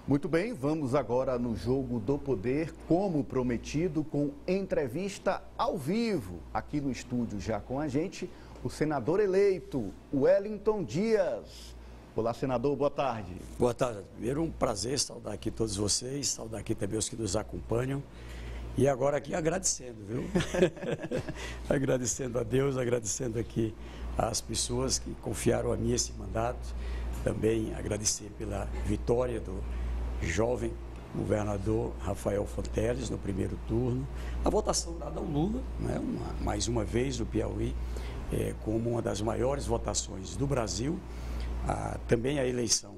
Muito bem, vamos agora no Jogo do Poder, como prometido, com entrevista ao vivo. Aqui no estúdio já com a gente, o senador eleito, Wellington Dias. Olá, senador, boa tarde. Boa tarde. Primeiro, um prazer saudar aqui todos vocês, saudar aqui também os que nos acompanham. E agora aqui agradecendo, viu? Agradecendo a Deus, agradecendo aqui às pessoas que confiaram a mim esse mandato. Também agradecer pela vitória do jovem governador Rafael Fonteles no primeiro turno. A votação dada ao Lula, né? Mais uma vez o Piauí, como uma das maiores votações do Brasil. Também a eleição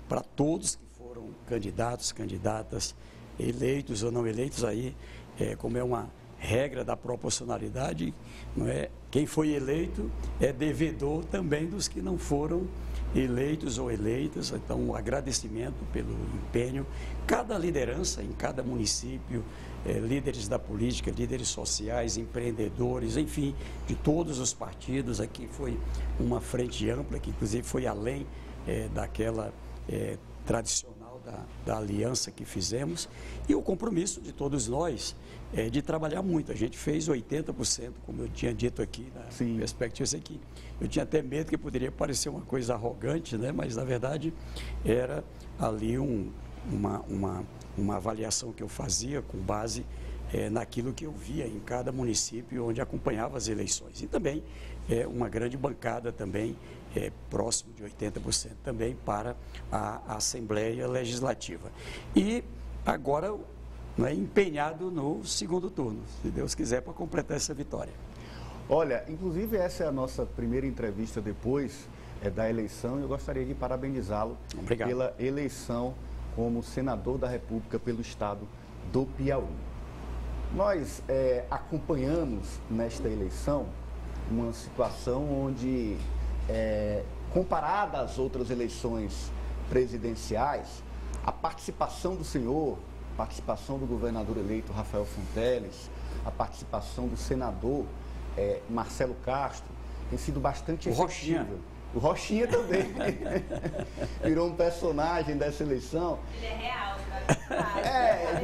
para todos que foram candidatos, candidatas, eleitos ou não eleitos, aí, como é uma regra da proporcionalidade, não é? Quem foi eleito é devedor também dos que não foram eleitos ou eleitas. Então, um agradecimento pelo empenho. Cada liderança em cada município, líderes da política, líderes sociais, empreendedores, enfim, de todos os partidos. Aqui foi uma frente ampla, que inclusive foi além daquela tradicional da aliança que fizemos, e o compromisso de todos nós de trabalhar muito. A gente fez 80%, como eu tinha dito aqui, na perspectiva aqui. Eu tinha até medo que poderia parecer uma coisa arrogante, né? Mas na verdade era ali uma avaliação que eu fazia com base naquilo que eu via em cada município onde acompanhava as eleições. E também uma grande bancada também, próximo de 80% também para a Assembleia Legislativa. E agora, empenhado no segundo turno, se Deus quiser, para completar essa vitória. Olha, inclusive essa é a nossa primeira entrevista depois da eleição, e eu gostaria de parabenizá-lo pela eleição como senador da República pelo estado do Piauí. Nós acompanhamos nesta eleição uma situação onde, comparada às outras eleições presidenciais, a participação do senhor, a participação do governador eleito Rafael Fonteles, a participação do senador Marcelo Castro tem sido bastante efetiva. O Rochinha também virou um personagem dessa eleição. Ele é real,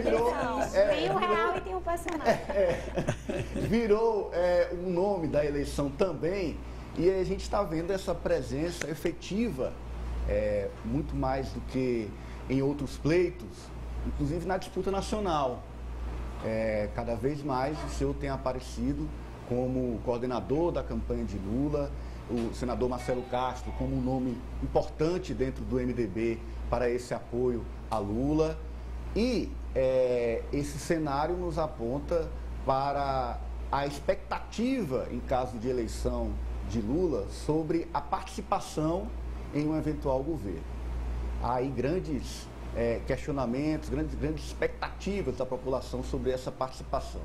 tem o real e tem o personagem. Virou um nome da eleição também, e a gente está vendo essa presença efetiva, muito mais do que em outros pleitos, inclusive na disputa nacional. Cada vez mais o senhor tem aparecido como coordenador da campanha de Lula, o senador Marcelo Castro como um nome importante dentro do MDB para esse apoio a Lula. E esse cenário nos aponta para a expectativa, em caso de eleição de Lula, sobre a participação em um eventual governo. Há aí grandes questionamentos, grandes expectativas da população sobre essa participação.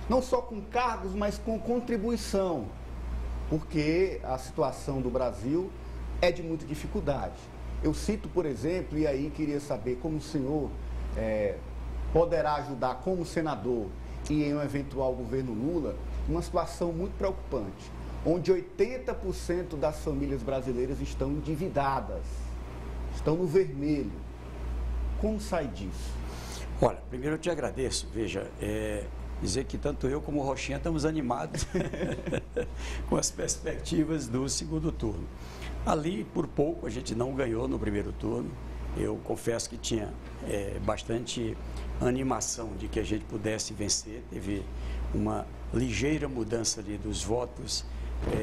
Não só com cargos, mas com contribuição, porque a situação do Brasil é de muita dificuldade. Eu cito, por exemplo, e aí queria saber como o senhor poderá ajudar como senador e em um eventual governo Lula, uma situação muito preocupante, onde 80% das famílias brasileiras estão endividadas, estão no vermelho. Como sai disso? Olha, primeiro eu te agradeço, veja, dizer que tanto eu como o Rochinha estamos animados com as perspectivas do segundo turno. Ali, por pouco, a gente não ganhou no primeiro turno. Eu confesso que tinha bastante animação de que a gente pudesse vencer. Teve uma ligeira mudança ali dos votos,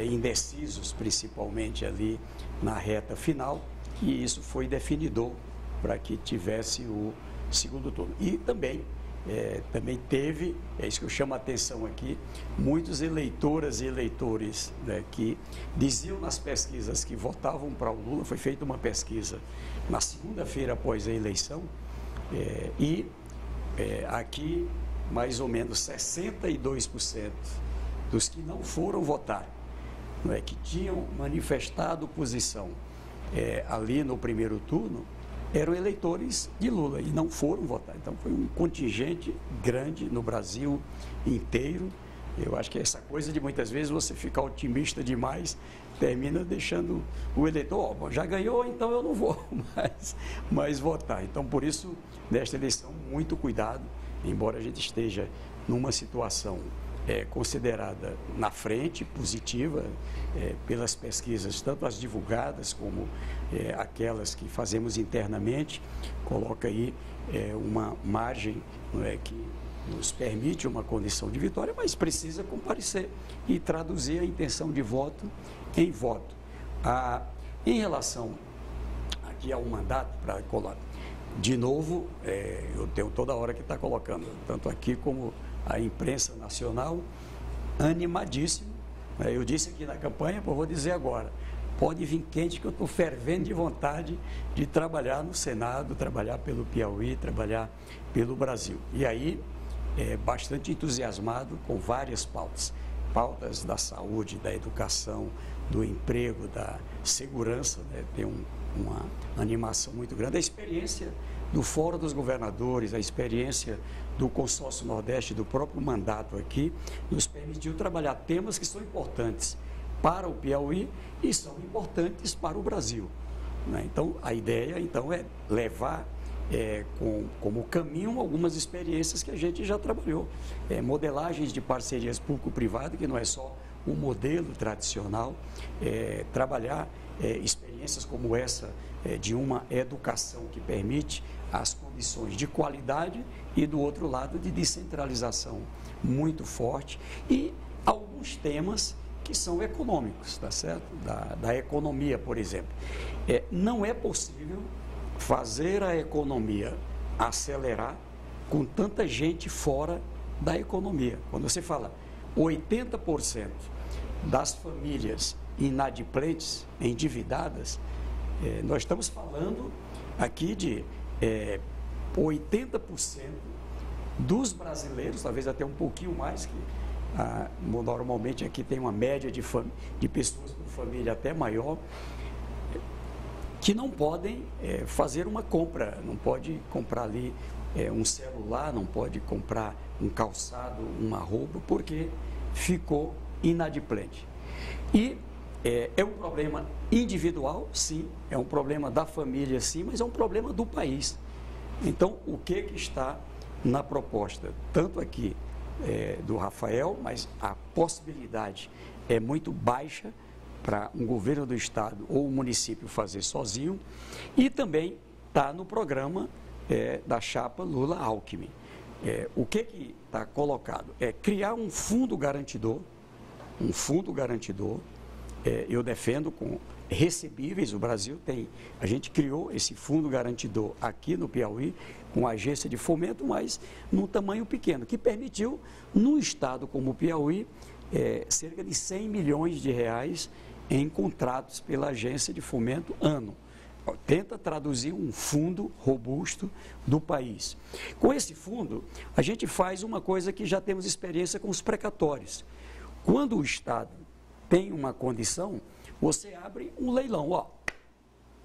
indecisos, principalmente ali na reta final, e isso foi definidor para que tivesse o segundo turno. E também teve, é isso que eu chamo a atenção aqui, muitos eleitoras e eleitores, né, que diziam nas pesquisas que votavam para o Lula. Foi feita uma pesquisa na segunda-feira após a eleição, aqui mais ou menos 62% dos que não foram votar, não é, que tinham manifestado posição ali no primeiro turno, eram eleitores de Lula e não foram votar. Então foi um contingente grande no Brasil inteiro, Eu acho que essa coisa de muitas vezes você ficar otimista demais termina deixando o eleitor, já ganhou, então eu não vou mais votar. Então, por isso, nesta eleição, muito cuidado, embora a gente esteja numa situação considerada na frente, positiva, pelas pesquisas, tanto as divulgadas como aquelas que fazemos internamente, coloca aí uma margem, não é, que nos permite uma condição de vitória, mas precisa comparecer e traduzir a intenção de voto em voto. Em relação aqui ao mandato, para colar, de novo, eu tenho toda hora que está colocando, tanto aqui como a imprensa nacional, animadíssimo. Eu disse aqui na campanha, vou dizer agora, pode vir quente que eu estou fervendo de vontade de trabalhar no Senado, trabalhar pelo Piauí, trabalhar pelo Brasil. E aí, bastante entusiasmado com várias pautas. Pautas da saúde, da educação, do emprego, da segurança, né? Tem uma animação muito grande. A experiência do Fórum dos Governadores, a experiência do Consórcio Nordeste, do próprio mandato aqui, nos permitiu trabalhar temas que são importantes para o Piauí e são importantes para o Brasil, né? Então, a ideia é levar como caminho algumas experiências que a gente já trabalhou. Modelagens de parcerias público-privado, que não é só um modelo tradicional, trabalhar experiências como essa de uma educação que permite as condições de qualidade e, do outro lado, de descentralização muito forte e alguns temas que são econômicos, tá certo? Da economia, por exemplo. Não é possível fazer a economia acelerar com tanta gente fora da economia. Quando você fala 80% das famílias inadimplentes, endividadas, nós estamos falando aqui de 80% dos brasileiros, talvez até um pouquinho mais, que normalmente aqui tem uma média de pessoas com família até maior, que não podem fazer uma compra, não pode comprar ali um celular, não pode comprar um calçado, uma roupa, porque ficou inadimplente. E é um problema individual, sim, é um problema da família, sim, mas é um problema do país. Então, o que está na proposta, tanto aqui do Rafael, mas a possibilidade é muito baixa para um governo do estado ou um município fazer sozinho, e também está no programa da chapa Lula-Alckmin. O que está colocado? Criar um fundo garantidor, eu defendo com recebíveis. O Brasil a gente criou esse fundo garantidor aqui no Piauí, com a agência de fomento, mas num tamanho pequeno, que permitiu, num estado como o Piauí, cerca de 100 milhões de reais em contratos pela agência de fomento ano. Tenta traduzir um fundo robusto do país. Com esse fundo, a gente faz uma coisa que já temos experiência com os precatórios. Quando o estado tem uma condição, você abre um leilão.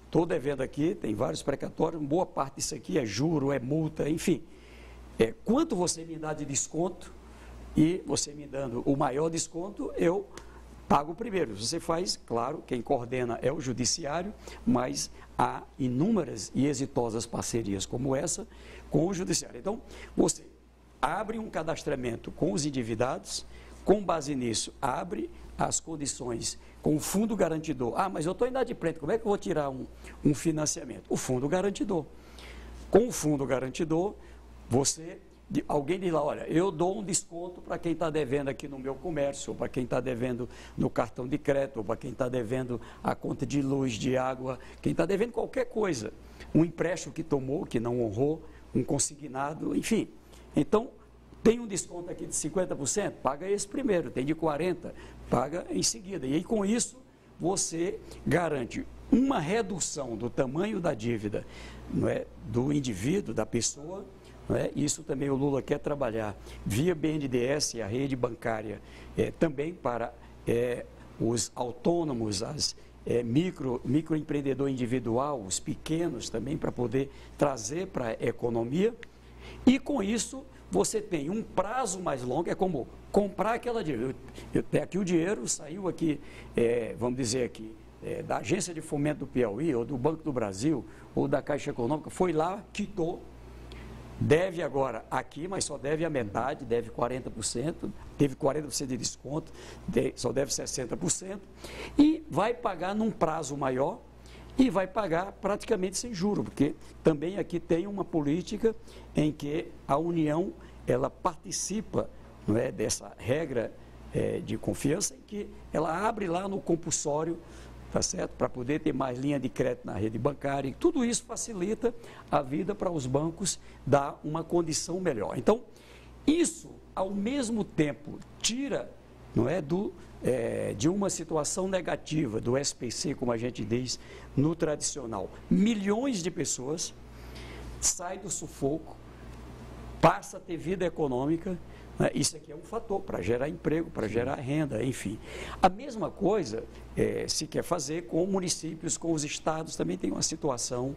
Estou devendo aqui, tem vários precatórios, boa parte disso aqui é juro, é multa, enfim. Quanto você me dá de desconto, e você me dando o maior desconto, eu pago primeiro. Você faz, claro, quem coordena é o judiciário, mas há inúmeras e exitosas parcerias como essa com o judiciário. Então, você abre um cadastramento com os endividados, com base nisso, abre as condições com o fundo garantidor. Mas eu estou inadimplente, como é que eu vou tirar um financiamento? O fundo garantidor. Com o fundo garantidor, alguém diz lá, olha, eu dou um desconto para quem está devendo aqui no meu comércio, ou para quem está devendo no cartão de crédito, ou para quem está devendo a conta de luz, de água, quem está devendo qualquer coisa. Um empréstimo que tomou, que não honrou, um consignado, enfim. Então, tem um desconto aqui de 50%, paga esse primeiro, tem de 40%, paga em seguida. E aí, com isso, você garante uma redução do tamanho da dívida, não é, do indivíduo, da pessoa. Isso também o Lula quer trabalhar via BNDES e a rede bancária, também para os autônomos, as microempreendedor individual, os pequenos também, para poder trazer para a economia. E com isso você tem um prazo mais longo, é como comprar aquela dívida. Eu tenho aqui o dinheiro, saiu aqui, vamos dizer aqui, da Agência de Fomento do Piauí, ou do Banco do Brasil, ou da Caixa Econômica, foi lá, quitou, deve agora aqui, mas só deve a metade, deve 40%, teve 40% de desconto, só deve 60%, e vai pagar num prazo maior, e vai pagar praticamente sem juros, porque também aqui tem uma política em que a União, ela participa, não é, dessa regra de confiança, em que ela abre lá no compulsório, tá certo? Para poder ter mais linha de crédito na rede bancária, e tudo isso facilita a vida para os bancos, dar uma condição melhor. Então, isso, ao mesmo tempo, tira, não é, de uma situação negativa do SPC, como a gente diz no tradicional. Milhões de pessoas saem do sufoco, passa a ter vida econômica, né? Isso aqui é um fator para gerar emprego, para gerar renda, enfim. A mesma coisa se quer fazer com municípios, com os estados, também tem uma situação.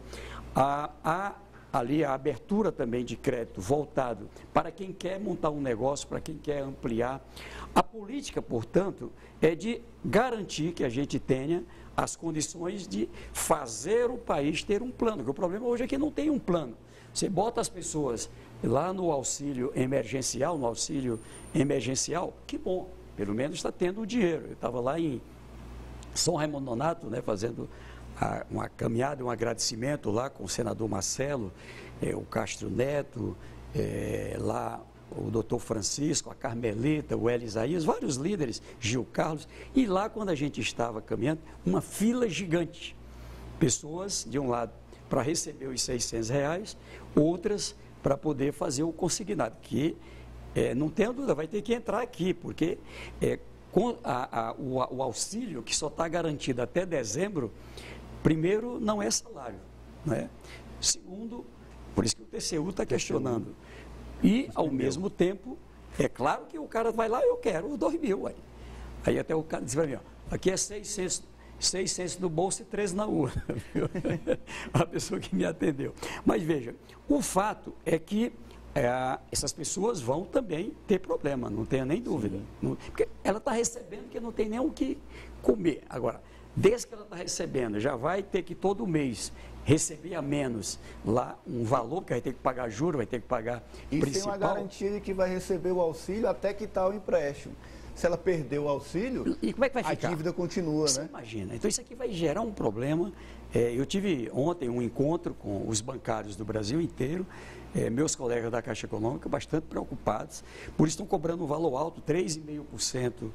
Ali a abertura também de crédito voltado para quem quer montar um negócio, para quem quer ampliar. A política, portanto, é de garantir que a gente tenha as condições de fazer o país ter um plano, porque o problema hoje é que não tem um plano. Você bota as pessoas lá no auxílio emergencial, que bom, pelo menos está tendo o dinheiro. Eu estava lá em São Raimundo Nonato, né, fazendo uma caminhada, um agradecimento lá com o senador Marcelo, o Castro Neto, lá o doutor Francisco, a Carmelita, o Hélio Isaías, vários líderes, Gil Carlos, e lá quando a gente estava caminhando, uma fila gigante, pessoas de um lado para receber os R$600, outras para poder fazer o consignado, que não tenho dúvida, vai ter que entrar aqui, porque o auxílio que só está garantido até dezembro, primeiro, não é salário, né? Segundo, por isso que o TCU está questionando. E, ao mesmo tempo, é claro que o cara vai lá, eu quero os 2 mil. Aí até o cara diz para mim, ó, aqui é 600 no bolso e 13 na urna. A pessoa que me atendeu. Mas veja, o fato é que essas pessoas vão também ter problema, não tenha nem dúvida. Não, porque ela está recebendo que não tem nem o que comer. Agora, desde que ela está recebendo, já vai ter que todo mês receber a menos lá um valor, que vai ter que pagar juros, vai ter que pagar principal. E tem uma garantia de que vai receber o auxílio até quitar o empréstimo. Se ela perder o auxílio, e como é que vai ficar? A dívida continua, Você né? Imagina. Então isso aqui vai gerar um problema. Eu tive ontem um encontro com os bancários do Brasil inteiro, meus colegas da Caixa Econômica bastante preocupados, por isso estão cobrando um valor alto, 3,5%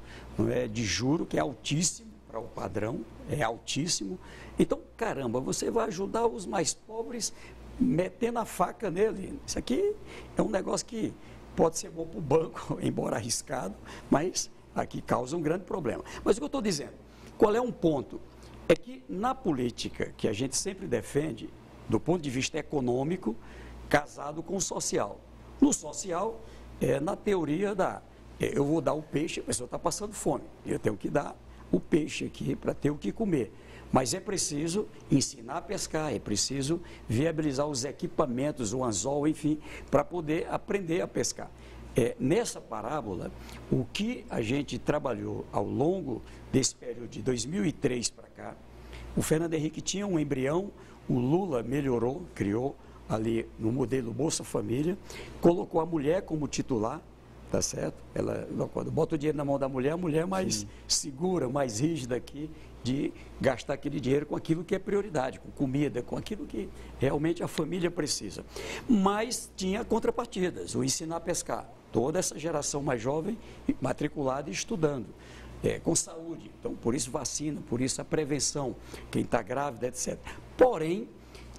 de juro, que é altíssimo para o padrão, é altíssimo. Então, caramba, você vai ajudar os mais pobres metendo a faca nele. Isso aqui é um negócio que pode ser bom para o banco, embora arriscado, mas aqui causa um grande problema. Mas o que eu estou dizendo, qual é um ponto? É que na política que a gente sempre defende, do ponto de vista econômico, casado com o social. No social, na teoria eu vou dar o peixe, a pessoa está passando fome, eu tenho que dar o peixe aqui para ter o que comer. Mas é preciso ensinar a pescar, é preciso viabilizar os equipamentos, o anzol, enfim, para poder aprender a pescar. Nessa parábola, o que a gente trabalhou ao longo desse período de 2003 para cá, o Fernando Henrique tinha um embrião, o Lula melhorou, criou ali no modelo Bolsa Família, colocou a mulher como titular, tá certo? Ela, quando bota o dinheiro na mão da mulher, a mulher mais segura, mais rígida aqui, de gastar aquele dinheiro com aquilo que é prioridade, com comida, com aquilo que realmente a família precisa. Mas tinha contrapartidas, o ensinar a pescar. Toda essa geração mais jovem, matriculada e estudando, com saúde. Então, por isso vacina, por isso a prevenção, quem está grávida, etc. Porém,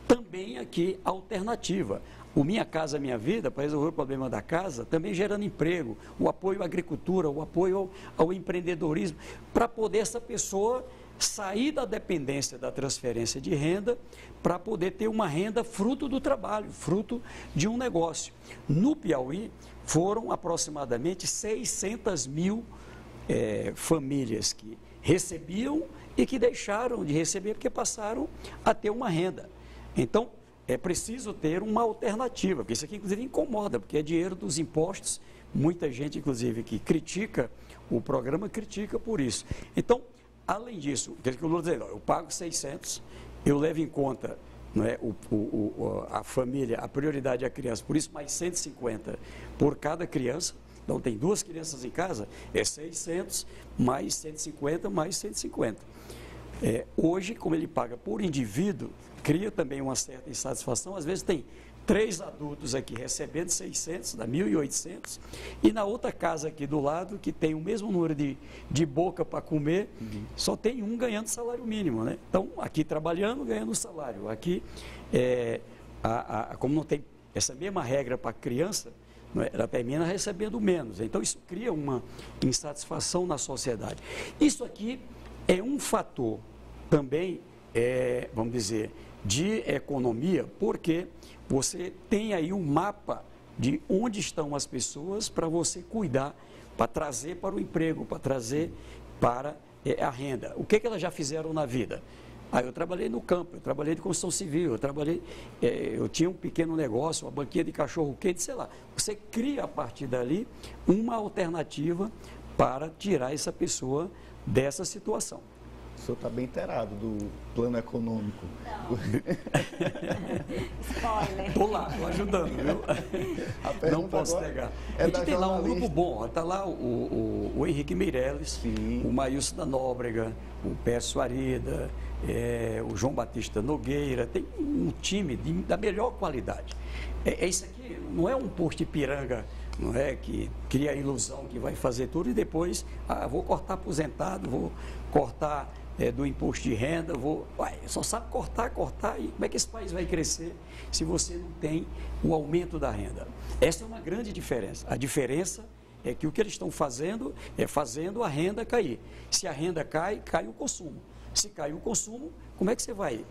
também aqui alternativa. O Minha Casa Minha Vida, para resolver o problema da casa, também gerando emprego, o apoio à agricultura, o apoio ao empreendedorismo, para poder essa pessoa sair da dependência da transferência de renda, para poder ter uma renda fruto do trabalho, fruto de um negócio. No Piauí, foram aproximadamente 600 mil famílias que recebiam e que deixaram de receber porque passaram a ter uma renda. Então, é preciso ter uma alternativa, porque isso aqui, inclusive, incomoda, porque é dinheiro dos impostos. Muita gente, inclusive, que critica o programa, critica por isso. Então, além disso, o que eu vou dizer? Eu pago 600, eu levo em conta, não é, a família, a prioridade é a criança, por isso mais 150 por cada criança. Então, tem 2 crianças em casa, é 600 mais 150 mais 150. Hoje, como ele paga por indivíduo, cria também uma certa insatisfação. Às vezes tem 3 adultos aqui recebendo 600, dá 1.800, e na outra casa aqui do lado, que tem o mesmo número de boca para comer, só tem um ganhando salário mínimo, né? Então, aqui trabalhando, ganhando salário. Aqui, como não tem essa mesma regra para a criança, ela termina recebendo menos. Então, isso cria uma insatisfação na sociedade. Isso aqui é um fator também, vamos dizer, de economia, porque você tem aí um mapa de onde estão as pessoas para você cuidar, para trazer para o emprego, para trazer para a renda. O que elas já fizeram na vida? Eu trabalhei no campo, eu trabalhei de construção civil, eu tinha um pequeno negócio, uma banquinha de cachorro-quente, sei lá. Você cria a partir dali uma alternativa para tirar essa pessoa dessa situação. O senhor está bem inteirado do plano econômico. Spoiler. Estou lá, estou ajudando, viu? Não posso negar. A gente tem lá um grupo bom, está lá o Henrique Meirelles, sim, o Maílson da Nóbrega, o Pércio Arida, o João Batista Nogueira, tem um time da melhor qualidade. Isso aqui não é um posto de piranga, não é, que cria a ilusão que vai fazer tudo e depois, vou cortar aposentado, vou cortar do imposto de renda, só sabe cortar, e como é que esse país vai crescer se você não tem o aumento da renda? Essa é uma grande diferença. A diferença é que o que eles estão fazendo é fazendo a renda cair. Se a renda cai, cai o consumo. Se cai o consumo, como é que você vai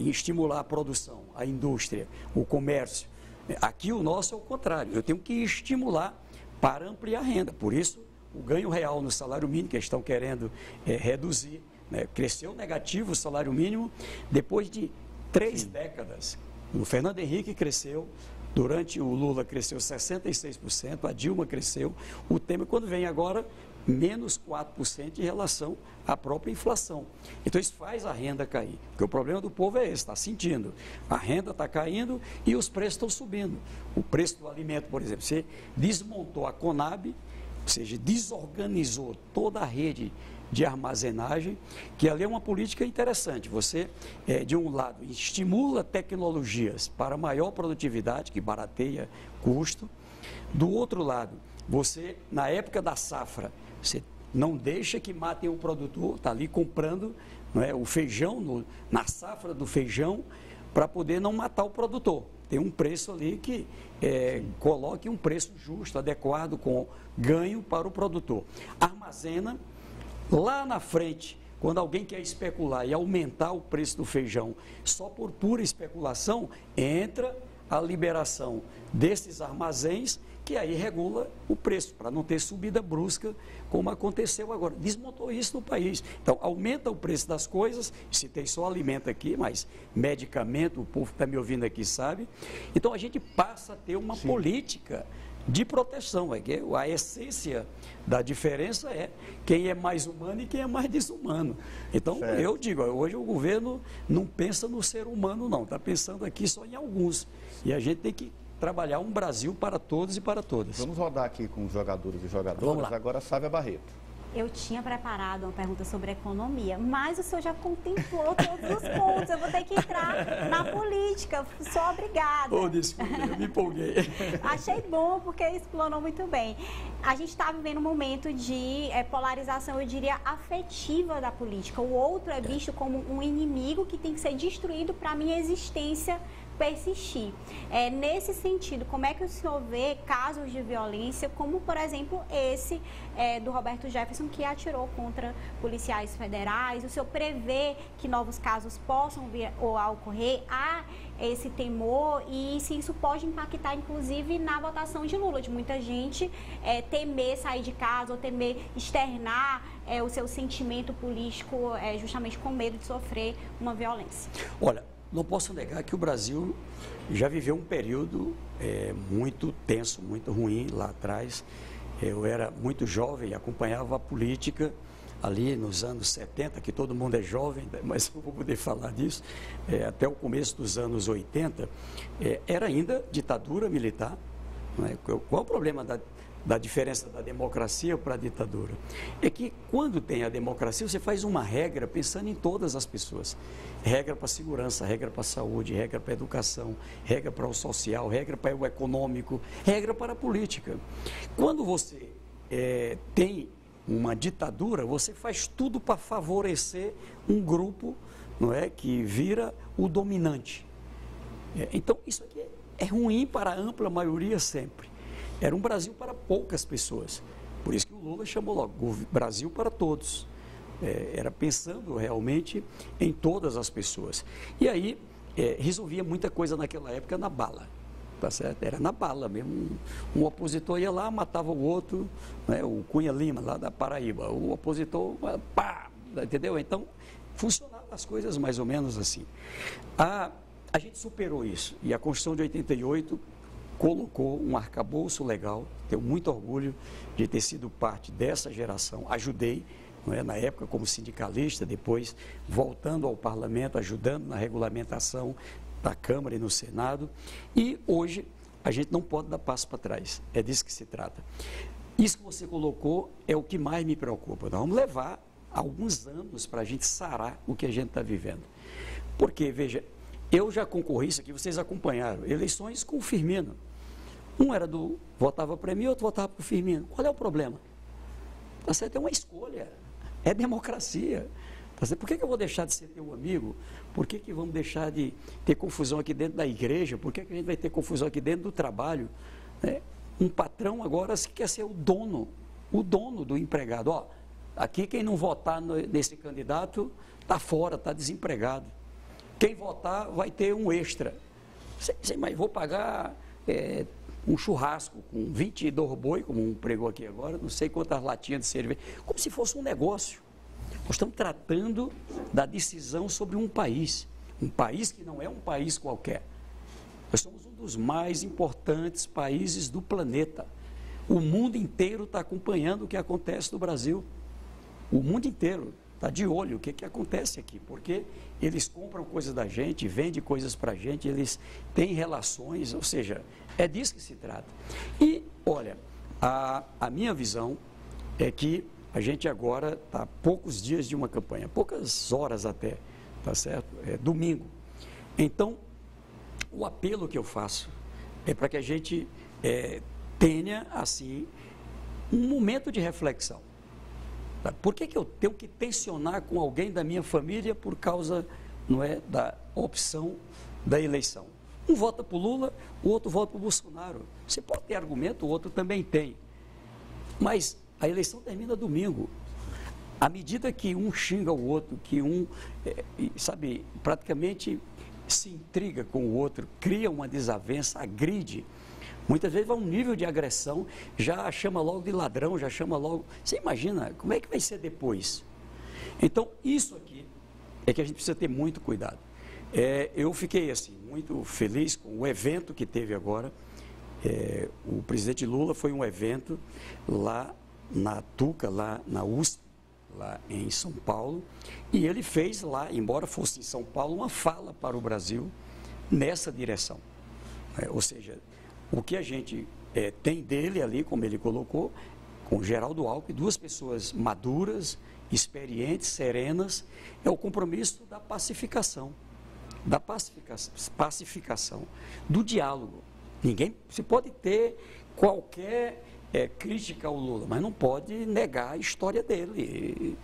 estimular a produção, a indústria, o comércio? Aqui o nosso é o contrário, eu tenho que estimular para ampliar a renda. Por isso, o ganho real no salário mínimo, que eles estão querendo reduzir, né? Cresceu negativo o salário mínimo depois de 3 décadas. O Fernando Henrique cresceu, durante o Lula cresceu 66%, a Dilma cresceu, o Temer, quando vem agora, menos 4% em relação à própria inflação. Então isso faz a renda cair, porque o problema do povo é esse, está sentindo, a renda está caindo e os preços estão subindo. O preço do alimento, por exemplo, você desmontou a Conab, ou seja, desorganizou toda a rede de armazenagem, que ali é uma política interessante. Você, de um lado, estimula tecnologias para maior produtividade, que barateia custo. Do outro lado, você, na época da safra, você não deixa que matem o produtor, está ali comprando, não é, o feijão, na safra do feijão, para poder não matar o produtor. Tem um preço ali que coloque um preço justo, adequado, com ganho para o produtor. Armazena, lá na frente, quando alguém quer especular e aumentar o preço do feijão só por pura especulação, entra a liberação desses armazéns, que aí regula o preço, para não ter subida brusca, como aconteceu agora. Desmontou isso no país. Então, aumenta o preço das coisas, se tem só alimento aqui, mas medicamento, o povo que está me ouvindo aqui sabe. Então, a gente passa a ter uma política de proteção. A essência da diferença é quem é mais humano e quem é mais desumano. Então, eu digo, hoje o governo não pensa no ser humano, não. Está pensando aqui só em alguns. E a gente tem que trabalhar um Brasil para todos e para todas. Vamos rodar aqui com os jogadores e jogadoras. Vamos lá. Agora, Sávia Barreto. Eu tinha preparado uma pergunta sobre economia, mas o senhor já contemplou todos os pontos. Eu vou ter que entrar na política. Sou obrigada. Desculpe, eu me empolguei. Achei bom, porque explanou muito bem. A gente está vivendo um momento de polarização, eu diria, afetiva da política. O outro é visto como um inimigo que tem que ser destruído para a minha existência persistir. Nesse sentido, como é que o senhor vê casos de violência, como, por exemplo, esse do Roberto Jefferson, que atirou contra policiais federais? O senhor prevê que novos casos possam vir a ocorrer? Há esse temor e se isso pode impactar, inclusive, na votação de Lula, de muita gente temer sair de casa ou temer externar o seu sentimento político justamente com medo de sofrer uma violência? Olha, não posso negar que o Brasil já viveu um período muito tenso, muito ruim lá atrás. Eu era muito jovem e acompanhava a política ali nos anos 70, que todo mundo é jovem, mas eu vou poder falar disso, até o começo dos anos 80, era ainda ditadura militar. Não é? Qual o problema da diferença da democracia para a ditadura? É que quando tem a democracia, você faz uma regra pensando em todas as pessoas. Regra para a segurança, regra para a saúde, regra para a educação, regra para o social, regra para o econômico, regra para a política. Quando você tem uma ditadura, você faz tudo para favorecer um grupo, não é, que vira o dominante. Então, isso aqui é ruim para a ampla maioria sempre. Era um Brasil para poucas pessoas. Por isso que o Lula chamou logo Brasil para todos. Era pensando realmente em todas as pessoas. E aí, resolvia muita coisa naquela época na bala. Tá certo? Era na bala mesmo. Um opositor ia lá, matava o outro, né? O Cunha Lima, lá da Paraíba. O opositor, pá, entendeu? Então, funcionavam as coisas mais ou menos assim. A gente superou isso. E a Constituição de 88 colocou um arcabouço legal. Tenho muito orgulho de ter sido parte dessa geração. Ajudei, não é, na época como sindicalista, depois voltando ao parlamento, ajudando na regulamentação da Câmara e no Senado. E hoje a gente não pode dar passo para trás. É disso que se trata. Isso que você colocou é o que mais me preocupa. Nós vamos levar alguns anos para a gente sarar o que a gente está vivendo. Porque, veja, eu já concorri, isso aqui vocês acompanharam, eleições com o Firmino. Um era votava para mim, outro votava para o Firmino. Qual é o problema? Tá certo? É uma escolha, é democracia. Tá certo? Por que eu vou deixar de ser teu amigo? Por que vamos deixar de ter confusão aqui dentro da igreja? Por que a gente vai ter confusão aqui dentro do trabalho? Um patrão agora quer ser o dono do empregado. Ó, aqui quem não votar nesse candidato está fora, está desempregado. Quem votar vai ter um extra. Mas vou pagar um churrasco com 22 boi, como um pregou aqui agora, não sei quantas latinhas de cerveja, como se fosse um negócio. Nós estamos tratando da decisão sobre um país que não é um país qualquer. Nós somos um dos mais importantes países do planeta. O mundo inteiro está acompanhando o que acontece no Brasil. O mundo inteiro está de olho o que acontece aqui, porque eles compram coisas da gente, vendem coisas para a gente, eles têm relações, ou seja, é disso que se trata. E, olha, a minha visão é que a gente agora está a poucos dias de uma campanha, poucas horas até, tá certo? É domingo. Então, o apelo que eu faço é para que a gente tenha, assim, um momento de reflexão. Por que eu tenho que tensionar com alguém da minha família por causa, não é, da opção da eleição? Um vota para o Lula, o outro vota para o Bolsonaro. Você pode ter argumento, o outro também tem. Mas a eleição termina domingo. À medida que um xinga o outro, que um, sabe, praticamente se intriga com o outro, cria uma desavença, agride, muitas vezes vai a um nível de agressão, já chama logo de ladrão, já chama logo... Você imagina como é que vai ser depois? Então, isso aqui é que a gente precisa ter muito cuidado. Eu fiquei, assim, muito feliz com o evento que teve agora. O presidente Lula foi um evento lá na Tuca, lá na USP, lá em São Paulo, e ele fez lá, embora fosse em São Paulo, uma fala para o Brasil nessa direção. Ou seja, o que a gente tem dele ali, como ele colocou, com Geraldo Alckmin, duas pessoas maduras, experientes, serenas, é o compromisso da pacificação, do diálogo. Você pode ter qualquer crítica ao Lula, mas não pode negar a história dele,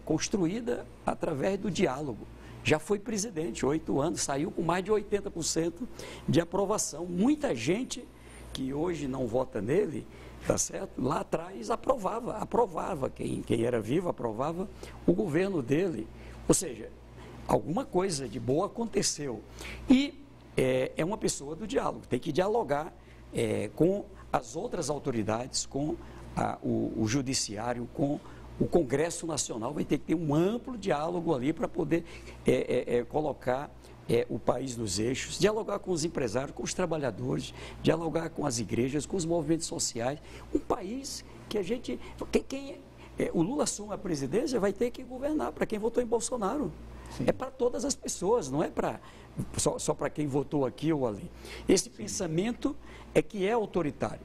construída através do diálogo. Já foi presidente, 8 anos, saiu com mais de 80% de aprovação. Muita gente que hoje não vota nele, tá certo? Lá atrás aprovava, quem era vivo aprovava o governo dele. Ou seja, alguma coisa de boa aconteceu. E é uma pessoa do diálogo, tem que dialogar com as outras autoridades, com o judiciário, com o Congresso Nacional, vai ter que ter um amplo diálogo ali para poder colocar o país nos eixos, dialogar com os empresários, com os trabalhadores, dialogar com as igrejas, com os movimentos sociais. Um país que a gente... o Lula assume a presidência, vai ter que governar para quem votou em Bolsonaro. Sim. É para todas as pessoas, não é só para quem votou aqui ou ali. Esse pensamento é que é autoritário.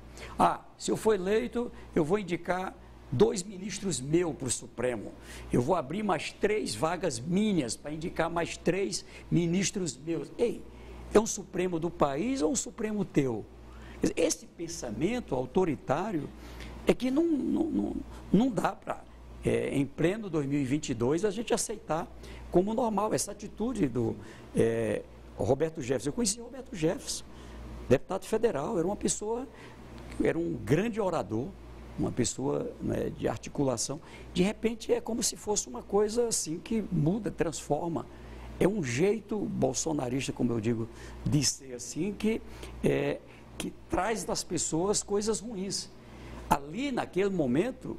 Se eu for eleito, eu vou indicar 2 ministros meus para o Supremo. Eu vou abrir mais 3 vagas minhas para indicar mais 3 ministros meus. Ei, é um Supremo do país ou um Supremo teu? Esse pensamento autoritário é que não dá para, em pleno 2022, a gente aceitar como normal essa atitude do Roberto Jefferson. Eu conheci o Roberto Jefferson, deputado federal, era um grande orador, uma pessoa, né, de articulação. De repente é como se fosse uma coisa assim que muda, transforma. É um jeito bolsonarista, como eu digo, de ser assim, que traz das pessoas coisas ruins. Ali, naquele momento,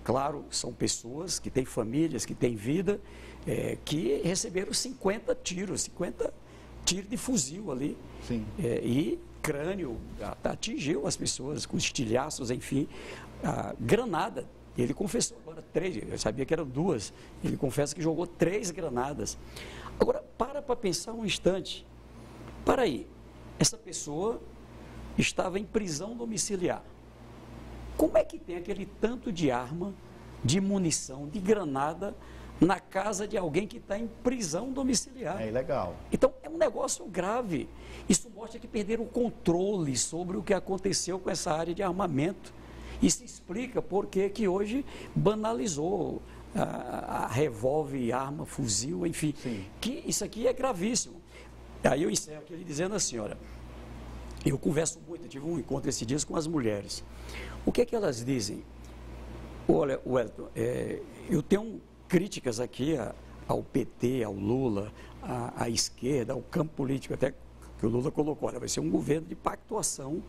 claro, são pessoas que têm famílias, que têm vida, que receberam 50 tiros de fuzil ali. Sim. E crânio, atingiu as pessoas com estilhaços, enfim, granada. Ele confessou agora 3, eu sabia que eram 2, ele confessa que jogou 3 granadas. Agora, para pensar um instante, para aí, essa pessoa estava em prisão domiciliar. Como é que tem aquele tanto de arma, de munição, de granada na casa de alguém que está em prisão domiciliar? É ilegal. Então, é um negócio grave. Isso mostra que perderam o controle sobre o que aconteceu com essa área de armamento. Isso explica por que hoje banalizou a revólver, arma, fuzil, enfim. Sim. Que isso aqui é gravíssimo. Aí eu encerro aqui dizendo assim, olha, eu converso muito, eu tive um encontro esses dias com as mulheres. O que é que elas dizem? Olha, Wellington, eu tenho críticas aqui ao PT, ao Lula, à esquerda, ao campo político, até que o Lula colocou, olha, vai ser um governo de pactuação,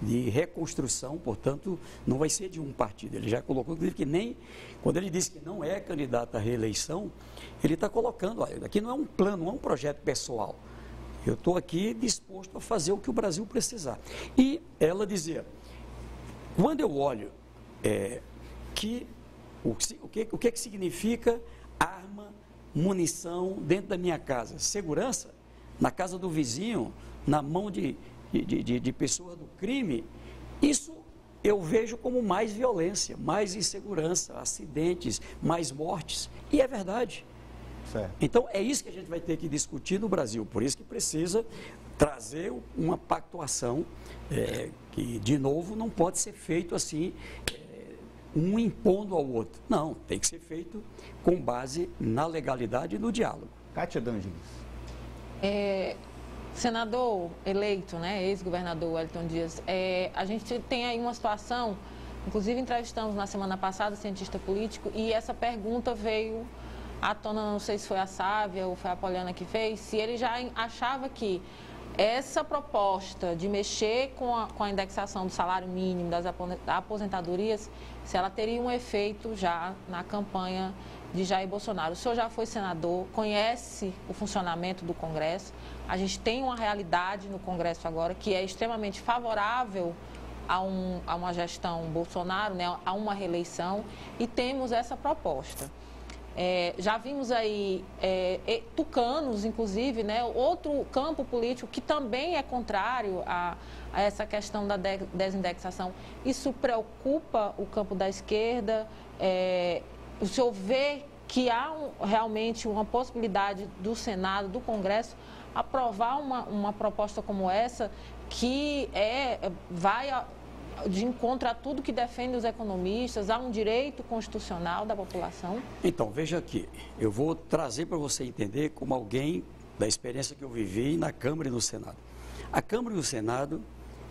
de reconstrução, portanto, não vai ser de um partido. Ele já colocou, inclusive, que nem, quando ele disse que não é candidato à reeleição, ele está colocando, olha, aqui não é um plano, não é um projeto pessoal. Eu estou aqui disposto a fazer o que o Brasil precisar. E ela dizia, quando eu olho o que significa arma, munição dentro da minha casa? Segurança? Na casa do vizinho, na mão de pessoas do crime? Isso eu vejo como mais violência, mais insegurança, acidentes, mais mortes. E é verdade. Certo. Então, é isso que a gente vai ter que discutir no Brasil. Por isso que precisa trazer uma pactuação que, de novo, não pode ser feito assim, um impondo ao outro. Não, tem que ser feito com base na legalidade e no diálogo. Kátia D'Angelis. Senador eleito, né, ex-governador Wellington Dias, a gente tem aí uma situação, inclusive entrevistamos na semana passada o cientista político, e essa pergunta veio à tona, não sei se foi a Sávia ou foi a Poliana que fez, se ele já achava que essa proposta de mexer com a indexação do salário mínimo, das aposentadorias, se ela teria um efeito já na campanha de Jair Bolsonaro. O senhor já foi senador, conhece o funcionamento do Congresso. A gente tem uma realidade no Congresso agora que é extremamente favorável a uma gestão Bolsonaro, né, a uma reeleição, e temos essa proposta. Já vimos aí tucanos, inclusive, né, outro campo político que também é contrário a essa questão da desindexação. Isso preocupa o campo da esquerda? O senhor vê que há realmente uma possibilidade do Senado, do Congresso, aprovar uma proposta como essa, que vai de encontro a tudo que defende os economistas, há um direito constitucional da população? Então, veja aqui, eu vou trazer para você entender como alguém da experiência que eu vivi na Câmara e no Senado. A Câmara e o Senado,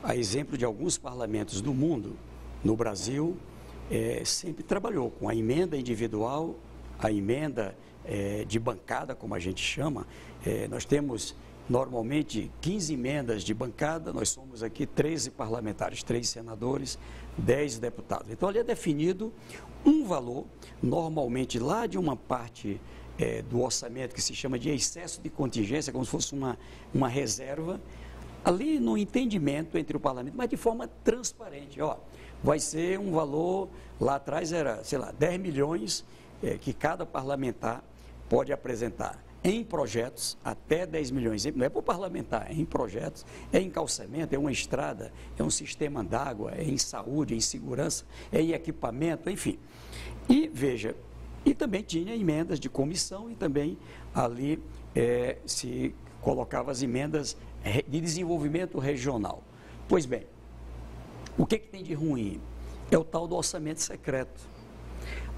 a exemplo de alguns parlamentos do mundo, no Brasil, sempre trabalhou com a emenda individual, a emenda de bancada, como a gente chama. Nós temos normalmente 15 emendas de bancada, nós somos aqui 13 parlamentares, 3 senadores, 10 deputados. Então ali é definido um valor, normalmente lá de uma parte do orçamento, que se chama de excesso de contingência, como se fosse uma reserva, ali no entendimento entre o parlamento, mas de forma transparente. Ó, vai ser um valor, lá atrás era, sei lá, 10 milhões que cada parlamentar pode apresentar em projetos, até 10 milhões, não é para o parlamentar, é em projetos, é em calçamento, é uma estrada, é um sistema d'água, é em saúde, é em segurança, é em equipamento, enfim. E veja, e também tinha emendas de comissão e também ali se colocava as emendas de desenvolvimento regional. Pois bem, o que tem de ruim? É o tal do orçamento secreto,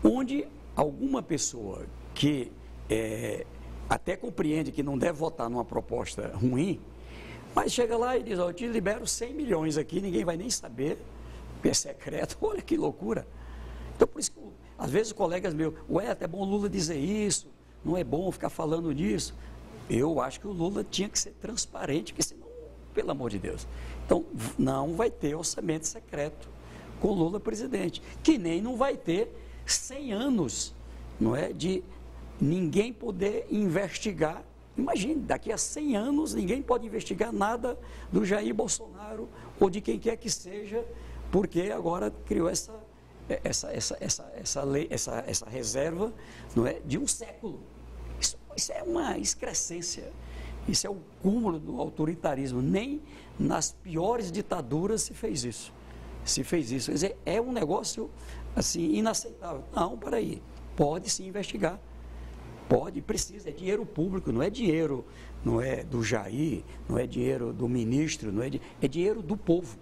onde alguma pessoa que até compreende que não deve votar numa proposta ruim, mas chega lá e diz, eu te libero 100 milhões aqui, ninguém vai nem saber, porque é secreto, olha que loucura. Então, por isso que, às vezes, os colegas meus, até bom o Lula dizer isso, não é bom ficar falando disso. Eu acho que o Lula tinha que ser transparente, porque senão, pelo amor de Deus. Então, não vai ter orçamento secreto com o Lula presidente, que nem não vai ter 100 anos, não é, de ninguém poder investigar. Imagine, daqui a 100 anos ninguém pode investigar nada do Jair Bolsonaro ou de quem quer que seja, porque agora criou essa lei, essa reserva, não é, de um século. Isso é uma excrescência, isso é o cúmulo do autoritarismo. Nem nas piores ditaduras se fez isso. Quer dizer, é um negócio assim inaceitável. Não, peraí, pode se investigar. Pode, precisa, é dinheiro público, não é dinheiro, não é do Jair, não é dinheiro do ministro, é dinheiro do povo.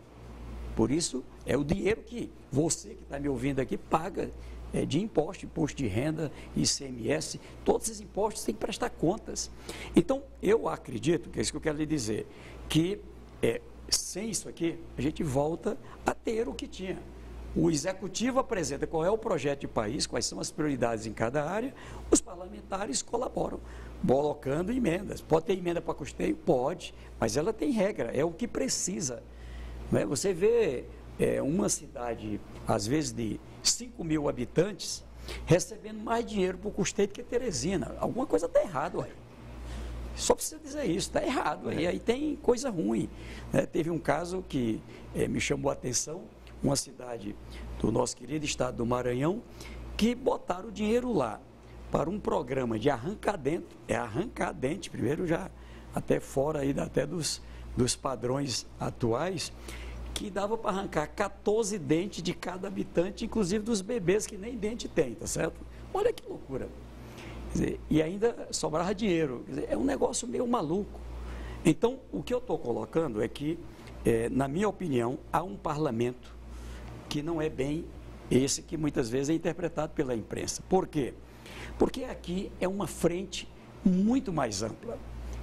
Por isso, é o dinheiro que você que está me ouvindo aqui paga de imposto de renda, ICMS, todos esses impostos têm que prestar contas. Então, eu acredito, que é isso que eu quero lhe dizer, que sem isso aqui, a gente volta a ter o que tinha. O executivo apresenta qual é o projeto de país, quais são as prioridades em cada área, os parlamentares colaboram, colocando emendas. Pode ter emenda para custeio? Pode, mas ela tem regra, é o que precisa. Não é? Você vê uma cidade, às vezes de 5 mil habitantes, recebendo mais dinheiro para o custeio do que Teresina. Alguma coisa está errada, ué. Só precisa dizer isso, está errado. E aí tem coisa ruim. Né? Teve um caso que me chamou a atenção, uma cidade do nosso querido estado do Maranhão, que botaram o dinheiro lá para um programa de arrancar dente, primeiro já até fora aí, até dos padrões atuais, que dava para arrancar 14 dentes de cada habitante, inclusive dos bebês que nem dente tem, tá certo? Olha que loucura. Quer dizer, e ainda sobrava dinheiro. Quer dizer, é um negócio meio maluco. Então, o que eu estou colocando é que, na minha opinião, há um parlamento que não é bem esse que muitas vezes é interpretado pela imprensa. Por quê? Porque aqui é uma frente muito mais ampla.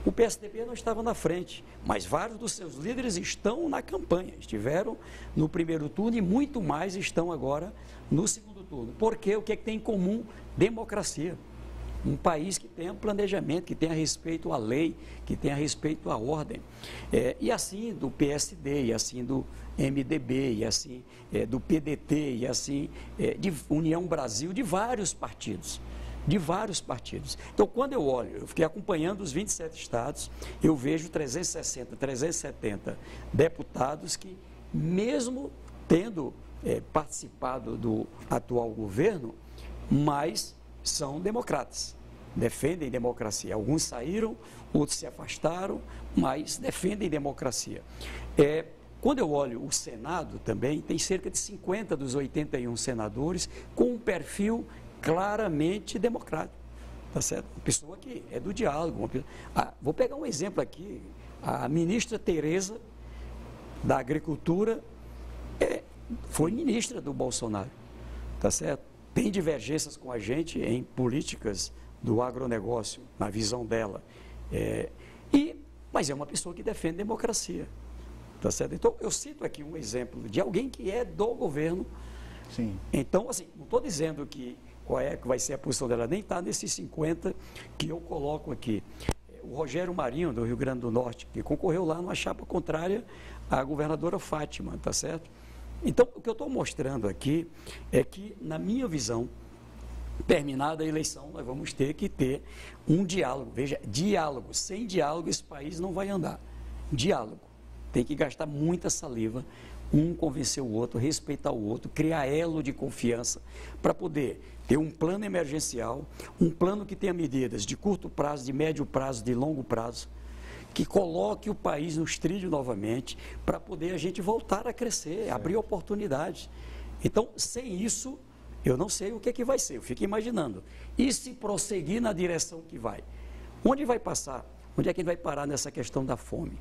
O PSDB não estava na frente, mas vários dos seus líderes estão na campanha, estiveram no primeiro turno e muito mais estão agora no segundo turno. Porque o que é que tem em comum? Democracia. Um país que tenha planejamento, que tenha respeito à lei, que tenha respeito à ordem. E assim do PSD, e assim do MDB, e assim do PDT, e assim de União Brasil, de vários partidos. Então, quando eu olho, eu fiquei acompanhando os 27 estados, eu vejo 360, 370 deputados que, mesmo tendo participado do atual governo, mas são democratas, defendem democracia. Alguns saíram, outros se afastaram, mas defendem democracia. Quando eu olho o Senado também, tem cerca de 50 dos 81 senadores com um perfil claramente democrático, tá certo? Uma pessoa que é do diálogo. Vou pegar um exemplo aqui, a ministra Tereza da Agricultura foi ministra do Bolsonaro, tá certo? Tem divergências com a gente em políticas do agronegócio, na visão dela, mas é uma pessoa que defende democracia, tá certo? Então, eu cito aqui um exemplo de alguém que é do governo. Sim. Então, assim, não estou dizendo que qual é que vai ser a posição dela, nem está nesses 50 que eu coloco aqui. O Rogério Marinho, do Rio Grande do Norte, que concorreu lá numa chapa contrária à governadora Fátima, tá certo? Então, o que eu estou mostrando aqui é que, na minha visão, terminada a eleição, nós vamos ter que ter um diálogo. Veja, diálogo. Sem diálogo, esse país não vai andar. Diálogo. Tem que gastar muita saliva, um convencer o outro, respeitar o outro, criar elo de confiança para poder ter um plano emergencial, um plano que tenha medidas de curto prazo, de médio prazo, de longo prazo, que coloque o país nos trilhos novamente para poder a gente voltar a crescer, abrir oportunidades. Então, sem isso, eu não sei o que é que vai ser, eu fico imaginando. E se prosseguir na direção que vai? Onde vai passar? Onde é que vai parar nessa questão da fome?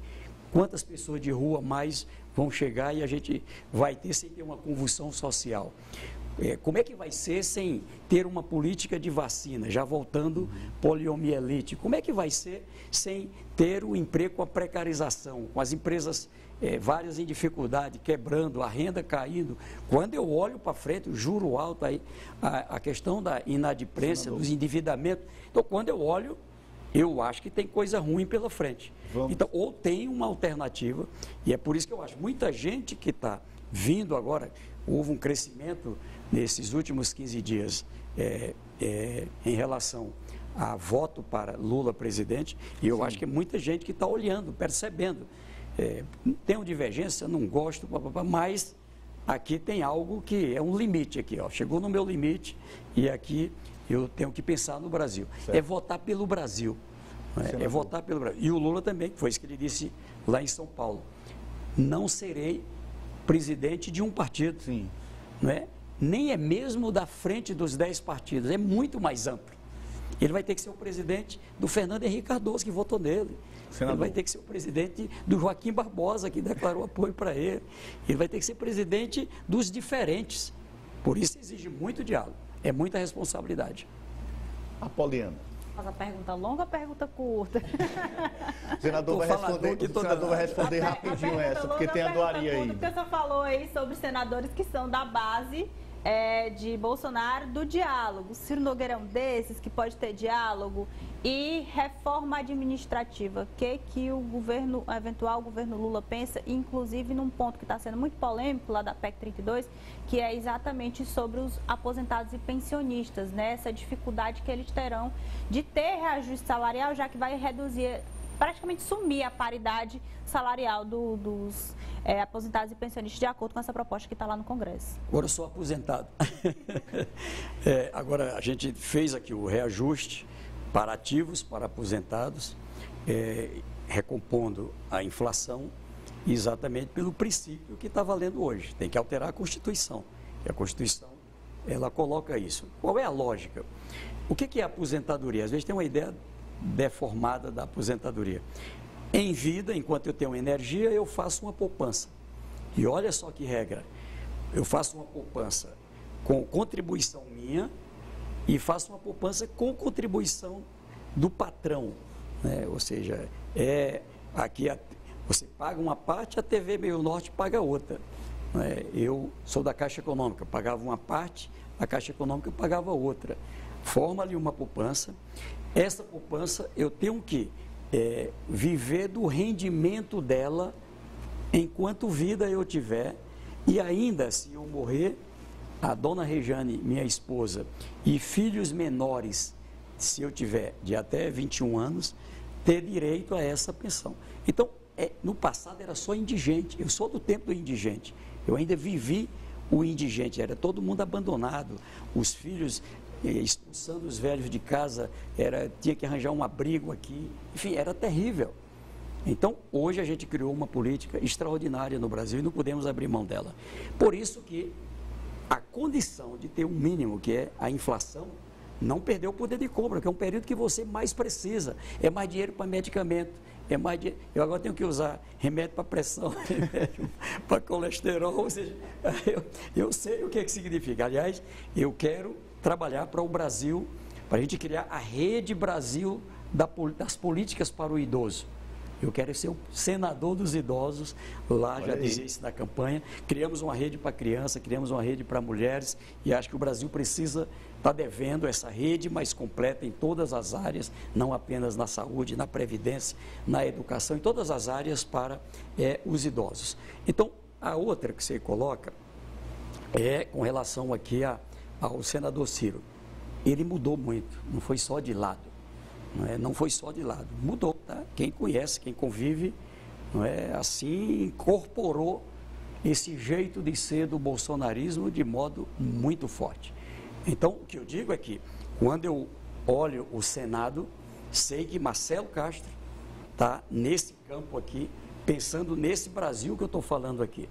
Quantas pessoas de rua mais vão chegar e a gente vai ter sem ter uma convulsão social? Como é que vai ser sem ter uma política de vacina, já voltando poliomielite? Como é que vai ser sem ter o emprego com a precarização, com as empresas várias em dificuldade, quebrando, a renda caindo? Quando eu olho para frente, o juro alto aí, a questão da inadimplência, dos endividamentos. Então, quando eu olho, eu acho que tem coisa ruim pela frente. Então, ou tem uma alternativa, e é por isso que eu acho, muita gente que está vindo agora, houve um crescimento nesses últimos 15 dias em relação a voto para Lula presidente, e eu acho que é muita gente que está olhando, percebendo. Tenho divergência, não gosto, mas aqui tem algo que é um limite aqui, ó, chegou no meu limite e aqui eu tenho que pensar no Brasil. Certo. É votar pelo Brasil. É votar pelo Brasil. E o Lula também, foi isso que ele disse lá em São Paulo. Não serei presidente de um partido. Sim. Não é? Nem é mesmo da frente dos 10 partidos, é muito mais amplo. Ele vai ter que ser o presidente do Fernando Henrique Cardoso, que votou nele. Senador. Ele vai ter que ser o presidente do Joaquim Barbosa, que declarou apoio para ele. Ele vai ter que ser presidente dos diferentes. Por isso exige muito diálogo. É muita responsabilidade. Apoliana. Faz a pergunta longa ou a pergunta curta? O senador vai responder rapidinho essa, porque tem a doaria aí. Porque você falou aí sobre senadores que são da base de Bolsonaro, do diálogo. Ciro Nogueira é um desses que pode ter diálogo. E reforma administrativa, que o eventual governo Lula pensa, inclusive num ponto que está sendo muito polêmico lá da PEC 32, que é exatamente sobre os aposentados e pensionistas, né? Essa dificuldade que eles terão de ter reajuste salarial, já que vai reduzir, praticamente sumir a paridade salarial dos aposentados e pensionistas, de acordo com essa proposta que está lá no Congresso. Agora eu sou aposentado. Agora a gente fez aqui o reajuste para ativos, para aposentados, recompondo a inflação exatamente pelo princípio que está valendo hoje. Tem que alterar a Constituição. E a Constituição, ela coloca isso. Qual é a lógica? O que é aposentadoria? Às vezes tem uma ideia deformada da aposentadoria. Em vida, enquanto eu tenho energia, eu faço uma poupança. E olha só que regra. Eu faço uma poupança com contribuição minha, e faço uma poupança com contribuição do patrão, né? Ou seja, aqui você paga uma parte, a TV Meio Norte paga outra, né? Eu sou da Caixa Econômica, pagava uma parte, a Caixa Econômica pagava outra. Forma ali uma poupança. Essa poupança eu tenho que viver do rendimento dela enquanto vida eu tiver, e ainda se eu morrer, a dona Rejane, minha esposa, e filhos menores, se eu tiver de até 21 anos, ter direito a essa pensão. Então, no passado era só indigente, eu sou do tempo do indigente, eu ainda vivi o indigente, era todo mundo abandonado, os filhos expulsando os velhos de casa, tinha que arranjar um abrigo aqui, enfim, era terrível. Então, hoje a gente criou uma política extraordinária no Brasil e não podemos abrir mão dela. Por isso que a condição de ter um mínimo, que é a inflação, não perder o poder de compra, que é um período que você mais precisa. É mais dinheiro para medicamento, eu agora tenho que usar remédio para pressão, remédio para colesterol, ou seja, eu sei o que significa. Aliás, eu quero trabalhar para o Brasil, para a gente criar a rede Brasil das políticas para o idoso. Eu quero ser o senador dos idosos, lá já dizia isso na campanha. Criamos uma rede para criança, criamos uma rede para mulheres, e acho que o Brasil precisa estar devendo essa rede mais completa em todas as áreas, não apenas na saúde, na previdência, na educação, em todas as áreas para os idosos. Então, a outra que você coloca é com relação aqui ao senador Ciro. ele mudou muito, não foi só de lado, não foi só de lado, mudou, tá? Quem conhece, quem convive, assim incorporou esse jeito de ser do bolsonarismo de modo muito forte. Então, o que eu digo é que, quando eu olho o Senado, sei que Marcelo Castro está nesse campo aqui, pensando nesse Brasil que eu estou falando aqui.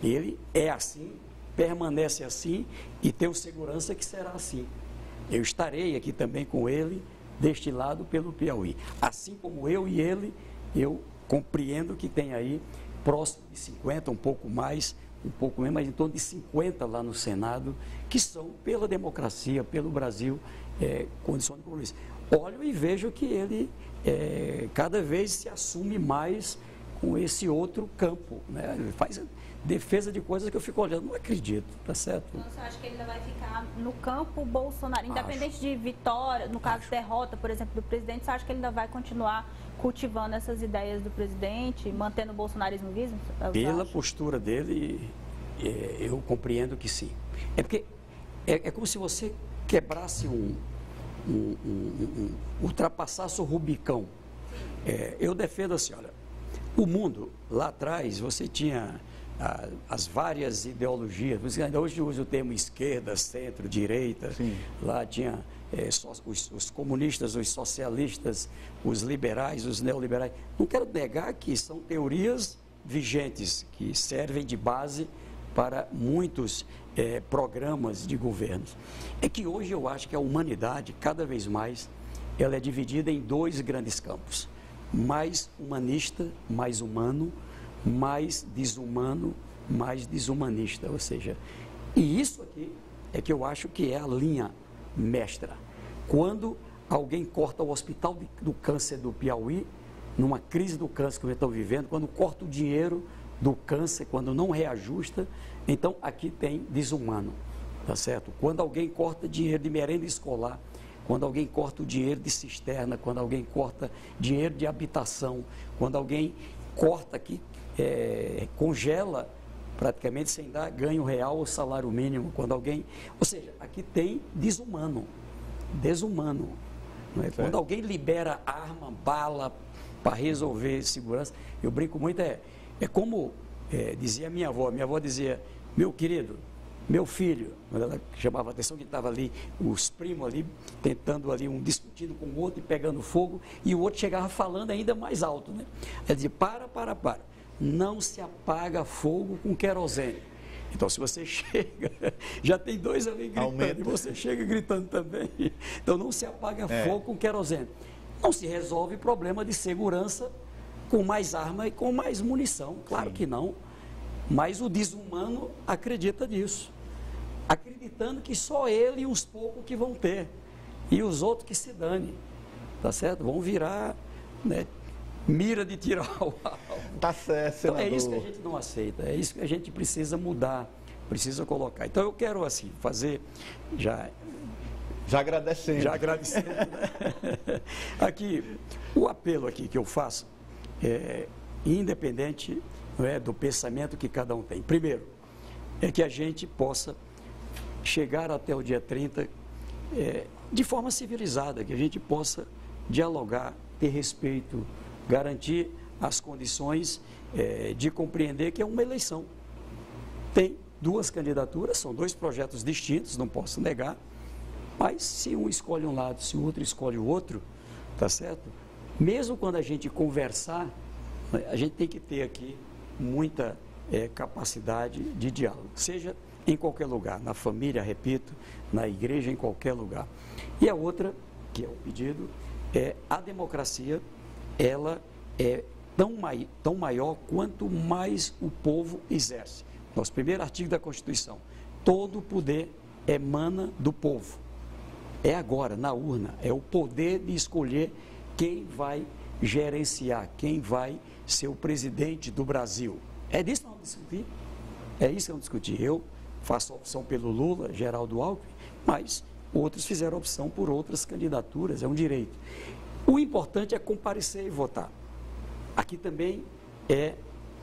Ele é assim, permanece assim e tenho segurança que será assim. Eu estarei aqui também com ele, deste lado, pelo Piauí. Assim como eu e ele, eu compreendo que tem aí próximo de 50, um pouco menos, mas em torno de 50 lá no Senado, que são pela democracia, pelo Brasil, condições de compromisso. Olho e vejo que ele cada vez se assume mais com esse outro campo, né? Ele faz defesa de coisas que eu fico olhando, não acredito, tá certo? Então, você acha que ele ainda vai ficar no campo Bolsonaro, independente de vitória, no caso de derrota, por exemplo, do presidente, você acha que ele ainda vai continuar cultivando essas ideias do presidente, mantendo o bolsonarismo vivo? Pela postura dele, eu compreendo que sim. É porque é como se você quebrasse ultrapassasse o Rubicão. Eu defendo assim, olha, o mundo, lá atrás, você tinha as várias ideologias, você ainda hoje usa o termo esquerda, centro, direita, sim. Lá tinha os comunistas, os socialistas, os liberais, os neoliberais. Não quero negar que são teorias vigentes, que servem de base para muitos programas de governos. É que hoje eu acho que a humanidade, cada vez mais, ela é dividida em dois grandes campos. Mais humanista, mais humano, mais desumano, mais desumanista. Ou seja, e isso aqui é que eu acho que é a linha mestra. Quando alguém corta o hospital do câncer do Piauí, numa crise do câncer que nós estamos vivendo, quando corta o dinheiro do câncer, quando não reajusta, então aqui tem desumano, tá certo? Quando alguém corta dinheiro de merenda escolar, quando alguém corta o dinheiro de cisterna, quando alguém corta dinheiro de habitação, quando alguém corta aqui, congela praticamente sem dar ganho real ou salário mínimo, quando alguém... Ou seja, aqui tem desumano. Não é? Quando alguém libera arma, bala para resolver segurança, eu brinco muito, é como dizia minha avó dizia, meu querido, meu filho, quando ela chamava a atenção que estava ali, os primos ali, tentando ali, um discutindo com o outro e pegando fogo, e o outro chegava falando ainda mais alto, né? Ela dizia, para, não se apaga fogo com querosene. Então, se você chega, já tem dois ali gritando, aumenta. E você chega gritando também. Então, não se apaga fogo com querosene. Não se resolve problema de segurança com mais arma e com mais munição, claro. Sim. Que não. Mas o desumano acredita nisso. Acreditando que só ele e os poucos que vão ter. E os outros que se dane. Tá certo? Vão virar, né, mira de tirar o alvo. Tá certo, senador. Então é isso que a gente não aceita. É isso que a gente precisa mudar. Precisa colocar. Então eu quero, assim, fazer já agradecendo. Já agradecendo. Aqui, o apelo aqui que eu faço independente, não é, do pensamento que cada um tem. Primeiro, é que a gente possa chegar até o dia 30 de forma civilizada, que a gente possa dialogar, ter respeito, garantir as condições de compreender que é uma eleição. Tem duas candidaturas, são dois projetos distintos, não posso negar, mas se um escolhe um lado, se o outro escolhe o outro, tá certo? Mesmo quando a gente conversar, a gente tem que ter aqui muita capacidade de diálogo, seja em qualquer lugar, na família, repito, na igreja, em qualquer lugar. E a outra, que é o pedido, a democracia, ela é tão maior quanto mais o povo exerce. Nosso primeiro artigo da Constituição, todo o poder emana do povo. É agora, na urna, é o poder de escolher quem vai gerenciar, quem vai ser o presidente do Brasil. É disso que vamos discutir. É isso que vamos discutir. Eu faço a opção pelo Lula, Geraldo Alckmin, mas outros fizeram opção por outras candidaturas, é um direito. O importante é comparecer e votar. Aqui também é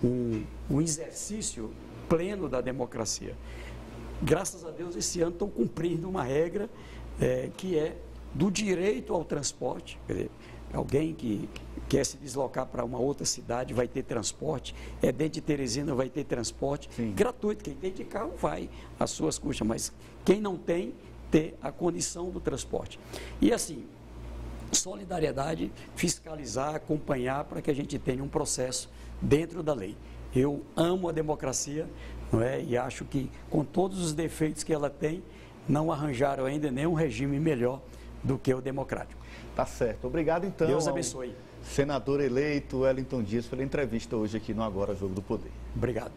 um exercício pleno da democracia. Graças a Deus, esse ano estão cumprindo uma regra, que é do direito ao transporte. Quer dizer, alguém que quer se deslocar para uma outra cidade vai ter transporte, dentro de Teresina vai ter transporte gratuito. Quem tem de carro vai às suas custas, mas quem não tem, ter a condição do transporte. E assim, solidariedade, fiscalizar, acompanhar para que a gente tenha um processo dentro da lei. Eu amo a democracia, não é? E acho que com todos os defeitos que ela tem, não arranjaram ainda nenhum regime melhor do que o democrático. Tá certo. Obrigado, então. Deus abençoe. Senador eleito Wellington Dias pela entrevista hoje aqui no Agora Jogo do Poder. Obrigado.